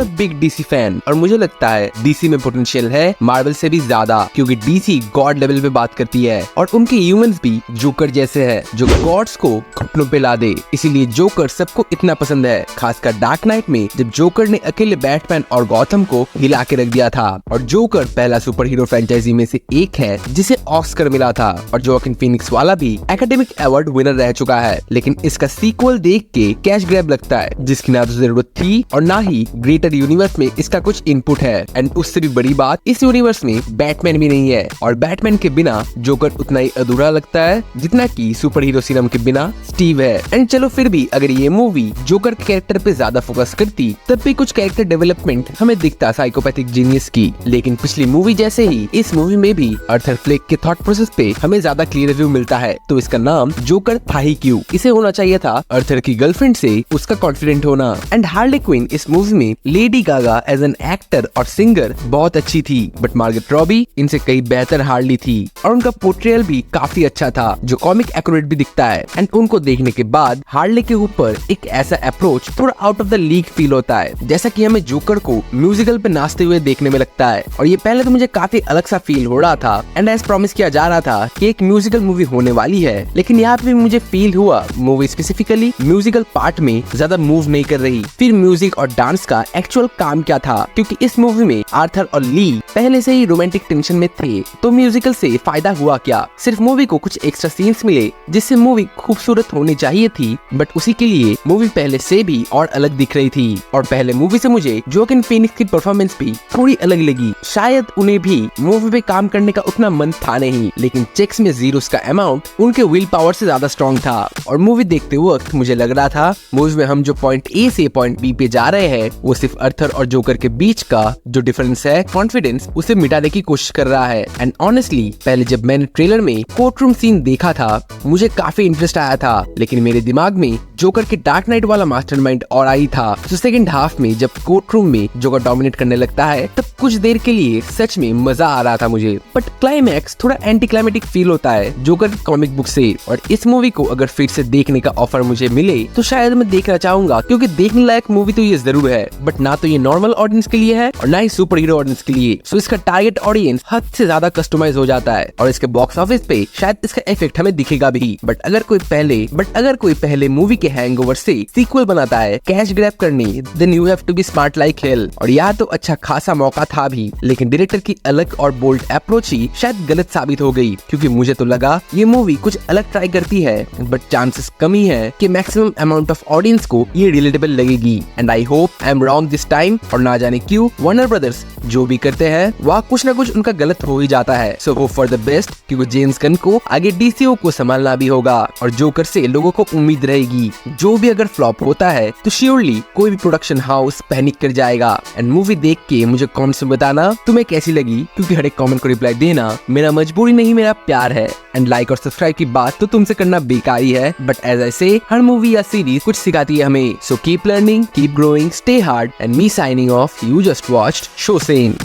A big DC fan और मुझे लगता है डीसी में पोटेंशियल है मार्वल से भी ज्यादा, क्योंकि डीसी गॉड लेवल पे बात करती है और उनके ह्यूमंस भी जोकर जैसे हैं जो गॉड्स को घुटनों पे ला दे। इसीलिए जोकर सबको इतना पसंद है, खासकर डार्क नाइट में जब जोकर ने अकेले बैटमैन और गॉथम को हिला के रख दिया था। और जोकर पहला सुपर हीरो फ्रेंचाइजी में से एक है जिसे ऑस्कर मिला था और जोआकिन फीनिक्स वाला भी एकेडमिक अवार्ड विनर रह चुका है। लेकिन इसका सीक्वल देख के कैश ग्रैब लगता है, जिसकी ना तो जरूरत थी और ना ही ग्रेटर यूनिवर्स में इसका कुछ इनपुट है। एंड उससे भी बड़ी बात, इस यूनिवर्स में बैटमैन भी नहीं है और बैटमैन के बिना जोकर उतना ही अधूरा लगता है जितना कि सुपर हीरो सीरम के बिना स्टीव है। एंड चलो फिर भी अगर ये मूवी जोकर के कैरेक्टर पे ज्यादा फोकस करती तब भी कुछ कैरेक्टर डेवलपमेंट हमें दिखता साइकोपैथिक जीनियस की। लेकिन पिछली मूवी जैसे ही इस मूवी में भी आर्थर फ्लेक के थॉट प्रोसेस पे हमें ज्यादा क्लियर रिव्यू मिलता है। तो इसका नाम जोकर था ही क्यों? इसे होना चाहिए था आर्थर की गर्लफ्रेंड से उसका कॉन्फिडेंट होना। एंड हार्ले क्विन इस मूवी में Lady Gaga as an actor और सिंगर बहुत अच्छी थी, बट मार्गरेट रॉबी इनसे कई बेहतर हार्ली थी और उनका पोर्ट्रेयल भी काफी अच्छा था जो कॉमिक एक्यूरेट भी दिखता है। एंड उनको देखने के बाद हार्ले के ऊपर एक ऐसा अप्रोच थोड़ा out of the league feel होता है, जैसा कि हमें जोकर को म्यूजिकल पे नाचते हुए देखने में लगता है। और ये पहले तो मुझे काफी अलग सा फील हो रहा था एंड एज प्रॉमिस किया जा रहा था कि एक म्यूजिकल मूवी होने वाली है, लेकिन यहाँ पे मुझे फील हुआ मूवी स्पेसिफिकली म्यूजिकल पार्ट में ज्यादा मूव नहीं कर रही। फिर म्यूजिक और डांस का एक्चुअल काम क्या था, क्योंकि इस मूवी में आर्थर और ली पहले से ही रोमांटिक टेंशन में थे, तो म्यूजिकल से फायदा हुआ क्या? सिर्फ मूवी को कुछ एक्स्ट्रा सीन्स मिले जिससे मूवी खूबसूरत होनी चाहिए थी, बट उसी के लिए मूवी पहले से भी और अलग दिख रही थी। और पहले मूवी से मुझे जोआकिन फीनिक्स की परफॉर्मेंस भी थोड़ी अलग लगी। शायद उन्हें भी मूवी पे काम करने का उतना मन था नहीं, लेकिन चेक्स में जीरोस का अमाउंट उनके विल पावर से ज्यादा स्ट्रॉन्ग था। और मूवी देखते वक्त मुझे लग रहा था मूवी में हम जो पॉइंट ए से पॉइंट बी पे जा रहे हैं वो सिर्फ आर्थर और जोकर के बीच का जो डिफरेंस है कॉन्फिडेंस, उसे मिटाने की कोशिश कर रहा है। एंड ऑनेस्टली पहले जब मैंने ट्रेलर में कोर्ट रूम सीन देखा था मुझे काफी इंटरेस्ट आया था, लेकिन मेरे दिमाग में जोकर के डार्क नाइट वाला मास्टरमाइंड और आई था। तो सेकंड हाफ में जब कोर्ट रूम में जोकर डोमिनेट करने लगता है तब कुछ देर के लिए सच में मजा आ रहा था मुझे, बट क्लाइमैक्स थोड़ा एंटी क्लाइमेटिक फील होता है जोकर कॉमिक बुक से। और इस मूवी को अगर फिर से देखने का ऑफर मुझे मिले तो शायद मैं देखना चाहूंगा, क्योंकि देखने लायक मूवी तो ये जरूर है, बट ना तो ये नॉर्मल ऑडियंस के लिए है और ना ही सुपर हीरो ऑडियंस के लिए। सो इसका टारगेट ऑडियंस हद से ज्यादा कस्टमाइज हो जाता है और इसके बॉक्स ऑफिस पे शायद इसका इफेक्ट हमें दिखेगा भी। बट अगर कोई पहले मूवी के हैंगओवर से सीक्वल बनाता है कैश ग्रैब करने, then you have to be smart like hell. और यह तो अच्छा खासा मौका था भी, लेकिन डायरेक्टर की अलग और बोल्ड अप्रोच ही शायद गलत साबित हो गई, क्योंकि मुझे तो लगा ये मूवी कुछ अलग ट्राई करती है, बट चांसेस कमी है कि मैक्सिमम अमाउंट ऑफ ऑडियंस को ये रिलेटेबल लगेगी। And I hope I am wrong this time. और ना जाने क्यों वार्नर ब्रदर्स जो भी करते हैं वह कुछ ना कुछ उनका गलत हो ही जाता है। So hope for the best, क्योंकि जेम्स गन को आगे डीसीओ को संभालना भी होगा और जोकर से लोगों को उम्मीद रहेगी। जो भी अगर फ्लॉप होता है तो श्योरली कोई भी प्रोडक्शन हाउस पैनिक कर जाएगा। एंड मूवी देख के मुझे कमेंट्स में बताना तुम्हें कैसी लगी, क्योंकि हर एक कमेंट को रिप्लाई देना मेरा मजबूरी नहीं मेरा प्यार है। एंड लाइक और सब्सक्राइब की बात तो तुमसे करना बेकार ही है, बट एज आई से हर मूवी या सीरीज कुछ सिखाती है हमें। So keep learning, keep growing, stay hard and me signing off. You just watched show Sen.